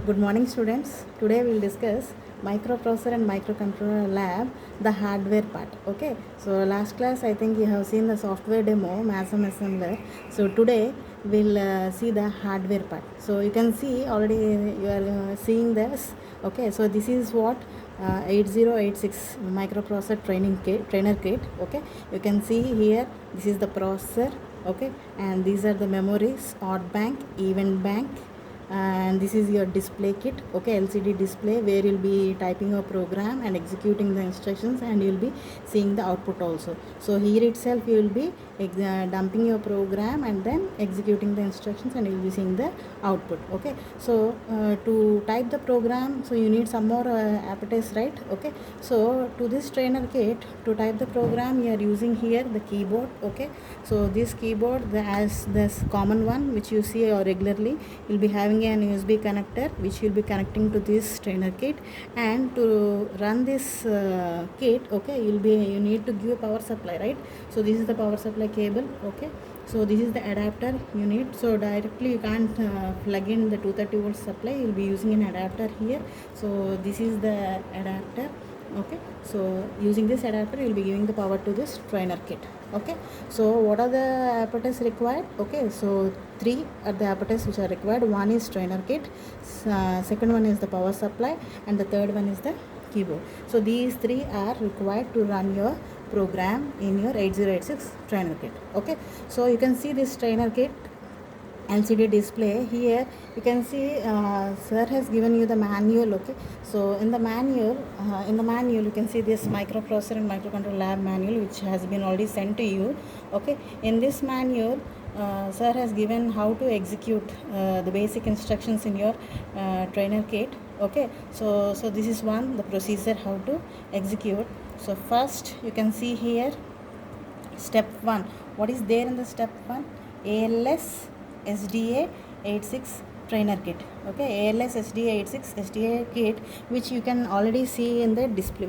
Good morning, students. Today we will discuss microprocessor and microcontroller lab, the hardware part. Okay, so last class I think you have seen the software demo, MASM assembler. So today we'll see the hardware part. So you can see already you are seeing this. Okay, so this is what 8086 microprocessor trainer kit. Okay, you can see here this is the processor. Okay, and these are the memories, odd bank, even bank, and this is your display kit. Okay, LCD display where you'll be typing a program and executing the instructions, and you'll be seeing the output also. So here itself you will be dumping your program and then executing the instructions, and you'll be seeing the output. Okay, so to type the program, so you need some more apparatus, right? Okay, so to this trainer kit, to type the program you are using here the keyboard. Okay, so this keyboard, as this common one which you see regularly, you'll be having an USB connector which you'll be connecting to this trainer kit. And to run this kit, okay, you need to give a power supply, right? So this is the power supply cable. Okay, so this is the adapter you need. So directly you can't plug in the 230 volt supply, you'll be using an adapter here. So this is the adapter. Okay, so using this adapter you'll be giving the power to this trainer kit. Okay, so what are the apparatus required? Okay, so three are the apparatus which are required. One is trainer kit, second one is the power supply, and the third one is the keyboard. So these three are required to run your program in your 8086 trainer kit. Okay, so you can see this trainer kit LCD display. Here you can see sir has given you the manual. Okay, so in the manual you can see this microprocessor and microcontroller lab manual which has been already sent to you. Okay, in this manual sir has given how to execute the basic instructions in your trainer kit. Okay, so this is one, the procedure how to execute. So first you can see here step 1. What is there in the step 1? ALS SDA 86 trainer kit. Okay, ALS SDA 86 SDA kit, which you can already see in the display,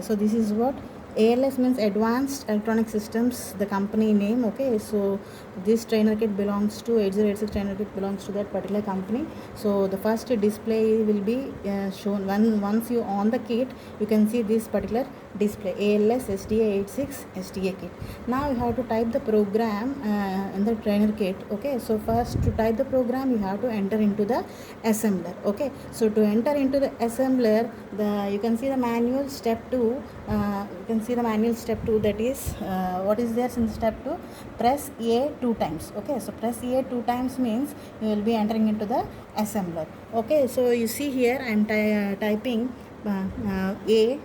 so this is what ALS means, Advanced Electronic Systems, the company name. Okay, so this trainer kit belongs to 8086 trainer kit belongs to that particular company. So the first display will be shown once you on the kit, you can see this particular display, ALS SDA 86 SDA kit. Now you have to type the program in the trainer kit. Okay, so first to type the program you have to enter into the assembler. Okay, so to enter into the assembler, you can see the manual step 2. That is what is there in step 2? Press A 2 times. Okay, so press A 2 times means you will be entering into the assembler. Okay, so you see here I am typing A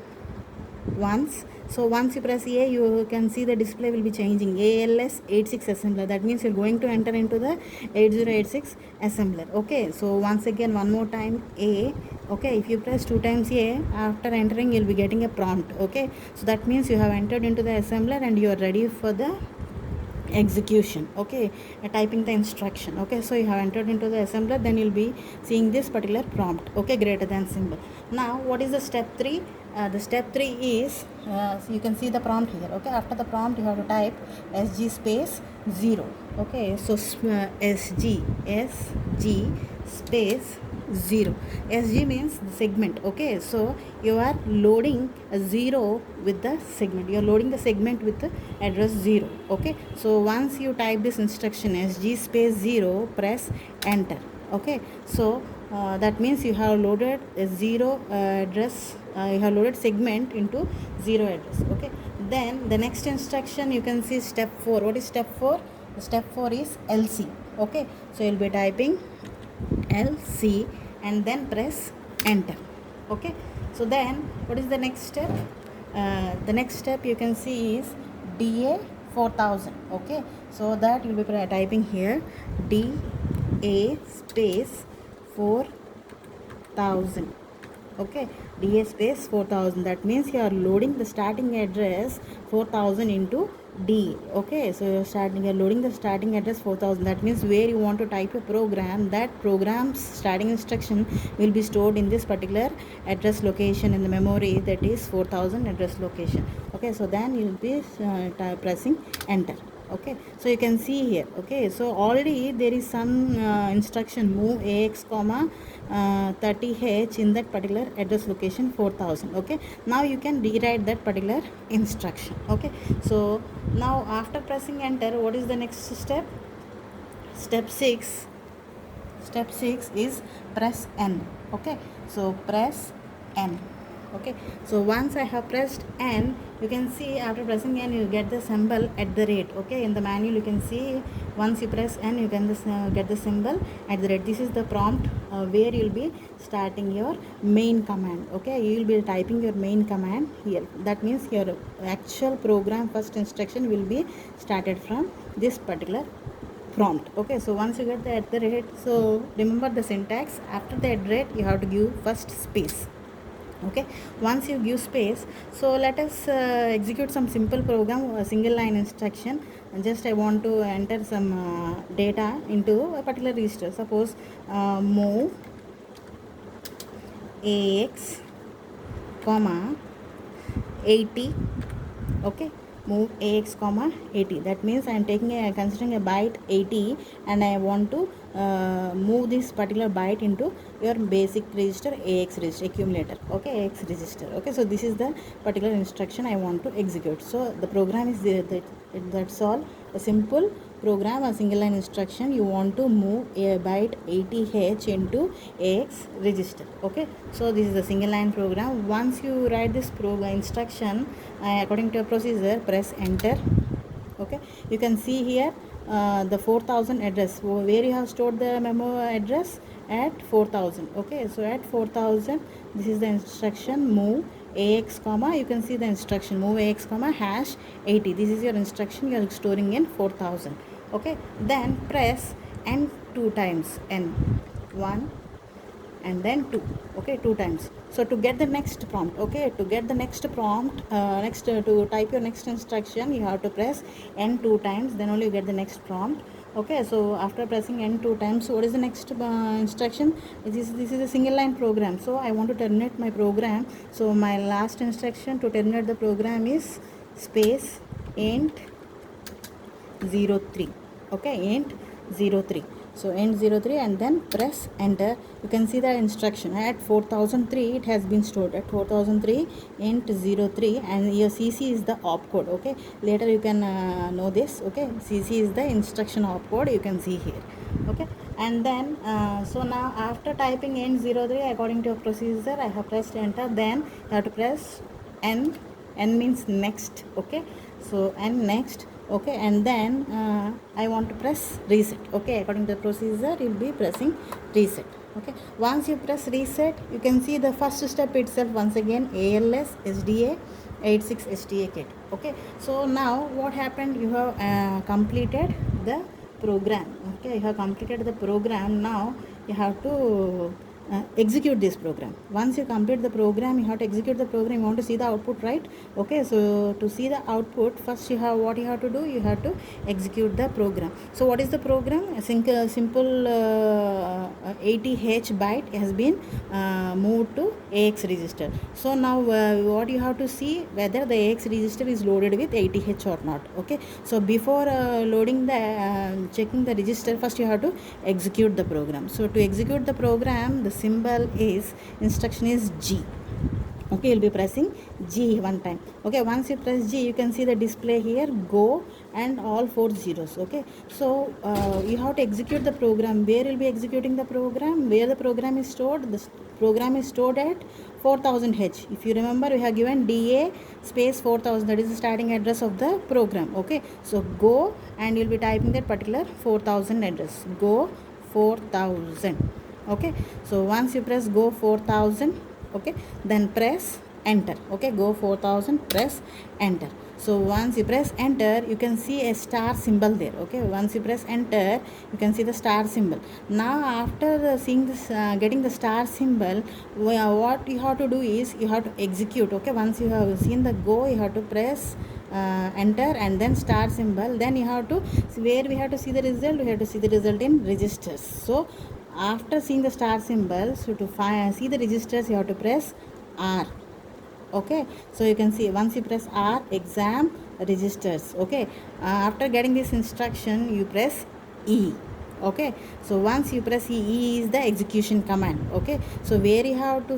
once. So once you press A, you can see the display will be changing, ALS 86 assembler. That means you're going to enter into the 8086 assembler. Okay, so once again one more time A. Okay, if you press 2 times A, after entering you'll be getting a prompt. Okay, so that means you have entered into the assembler and you are ready for the execution. Okay, typing the instruction. Okay, so you have entered into the assembler, then you'll be seeing this particular prompt. Okay, greater than symbol. Now what is the step 3? The step 3 is so you can see the prompt here. Okay, after the prompt you have to type SG space 0. Okay, so SG space 0. SG means the segment. Okay, so you are loading a 0 with the segment. You are loading the segment with the address 0. Okay, so once you type this instruction SG space 0, press enter. Okay, so that means you have loaded a 0 address, you have loaded segment into 0 address. Okay, then the next instruction you can see step 4. What is step 4? Step 4 is LC. Okay, so you'll be typing LC and then press enter. Okay, so then what is the next step? The next step you can see is DA 4000. Okay, so that you'll be typing here DA space 4000. Okay, DA space 4000. That means you are loading the starting address 4000 into D. Okay, so you're loading the starting address 4000. That means where you want to type a program, that program's starting instruction will be stored in this particular address location in the memory, that is 4000 address location. Okay, so then you'll be pressing enter. Okay, so you can see here. Okay, so already there is some instruction move ax comma 30h in that particular address location 4000. Okay, now you can rewrite that particular instruction. Okay, so now after pressing enter, what is the next step? Step 6 is press n. Okay, so press n. Okay, so once I have pressed n, you can see after pressing n you get the symbol at the rate. Okay, in the manual you can see once you press n you can get the symbol at the rate. This is the prompt where you'll be starting your main command. Okay, you will be typing your main command here. That means your actual program first instruction will be started from this particular prompt. Okay, so once you get the at the rate, so remember the syntax. After the at rate you have to give first space. Okay, once you give space, so let us execute some simple program, a single line instruction. And just I want to enter some data into a particular register. Suppose move ax comma 80. Okay, move ax comma 80. That means I am considering a byte 80 and I want to move this particular byte into your basic register ax register accumulator. Okay, ax register. Okay, so this is the particular instruction I want to execute. So the program is there. That's all. A simple program, a single line instruction. You want to move a byte 80h into ax register. Okay, so this is a single line program. Once you write this program instruction according to a procedure, press enter. Okay, you can see here the 4000 address where you have stored the memo address at 4000. Okay, so at 4000 this is the instruction move ax comma, you can see the instruction move ax comma hash 80. This is your instruction you are storing in 4000. Okay, then press n 2 times, n 1 and then 2. Okay, 2 times. So to get the next prompt, okay, to get the next prompt, to type your next instruction, you have to press n 2 times, then only you get the next prompt. Okay, so after pressing n 2 times, so what is the next instruction? This is a single line program, so I want to terminate my program. So my last instruction to terminate the program is space int 03. Okay, int 03. So int 03 and then press enter. You can see the instruction at 4003 it has been stored at 4003 int 03 and your cc is the opcode. Okay, later you can know this. Okay, cc is the instruction opcode, you can see here. Okay, and then so now after typing int 03 according to a procedure I have pressed enter, then you have to press n. N means next. Okay, so n next. Okay, and then I want to press reset. Okay, according to the procedure you'll be pressing reset. Okay, once you press reset you can see the first step itself once again ALS SDA 86 STA kit. Okay, so now what happened, you have completed the program. Okay, you have completed the program. Now you have to execute this program. Once you complete the program you have to execute the program. You want to see the output, right? Okay, so to see the output first you have what you have to do, you have to execute the program. So what is the program? A simple 80h byte has been moved to AX register. So now what you have to see whether the AX register is loaded with 80h or not. Okay, so before loading the checking the register, first you have to execute the program. So to execute the program the symbol is instruction is G. Okay, you'll be pressing G one time. Okay, once you press G you can see the display here go and all 4 zeros. Okay, so you have to execute the program. Where you'll be executing the program, where the program is stored, the program is stored at 4000h. If you remember we have given DA space 4000, that is the starting address of the program. Okay, so go and you'll be typing that particular 4000 address, go 4000. Okay, so once you press go 4000, okay, then press enter. Okay, go 4000, press enter. So once you press enter you can see a star symbol there. Okay, once you press enter you can see the star symbol. Now after seeing this getting the star symbol, what you have to do is you have to execute. Okay, once you have seen the go you have to press enter and then star symbol, then you have to where we have to see the result, we have to see the result in registers. So after seeing the star symbol, so to see the registers you have to press R. Okay, so you can see once you press R, exam registers. Okay, after getting this instruction you press E. Okay, so once you press E is the execution command. Okay, so where you have to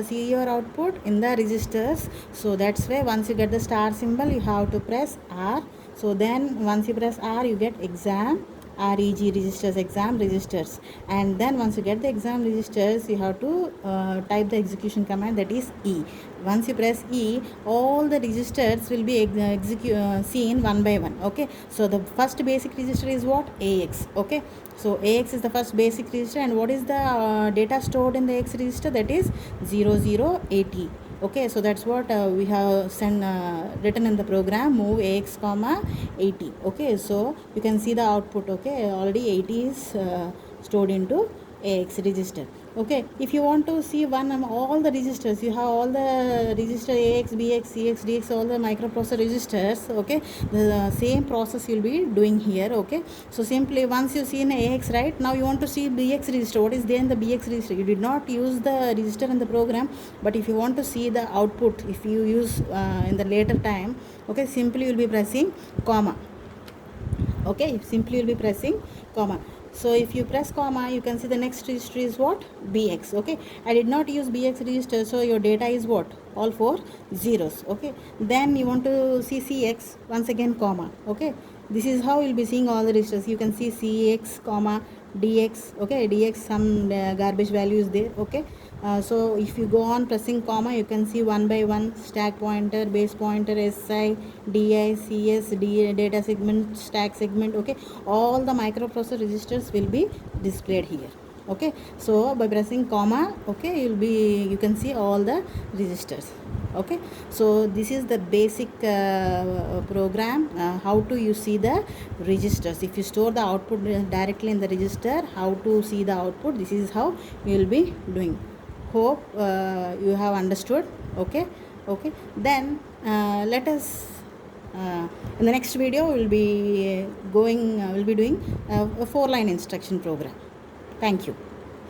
see your output in the registers. So that's why once you get the star symbol you have to press R. So then once you press R you get exam reg registers, exam registers, and then once you get the exam registers you have to type the execution command, that is E. Once you press E, all the registers will be seen one by one. Okay, so the first basic register is what? AX. Okay, so AX is the first basic register, and what is the data stored in the AX register? That is 0080. Okay, so that's what we have written in the program, move AX comma 80. Okay, so you can see the output. Okay, already 80 is stored into AX register. Okay, if you want to see all the registers, you have all the register AX, BX, CX, DX, all the microprocessor registers. Okay, the same process you'll be doing here. Okay, so simply once you see in AX, right, now you want to see BX register, what is there in the BX register? You did not use the register in the program, but if you want to see the output, if you use in the later time, okay, simply you'll be pressing comma. Okay, simply you'll be pressing comma. So if you press comma you can see the next register is what? BX. Okay, I did not use BX register, so your data is what? All 4 zeros. Okay, then you want to see CX, once again comma. Okay, this is how you'll be seeing all the registers. You can see CX comma DX. Okay, DX, some garbage value is there. Okay, so if you go on pressing comma you can see one by one stack pointer, base pointer, SI, DI, CS, data segment, stack segment. Okay, all the microprocessor registers will be displayed here. Okay, so by pressing comma, okay, you can see all the registers. Okay, so this is the basic program, how to you see the registers. If you store the output directly in the register, how to see the output, this is how you will be doing. Hope you have understood. Okay, okay, then let us in the next video we'll be doing a 4-line instruction program. Thank you.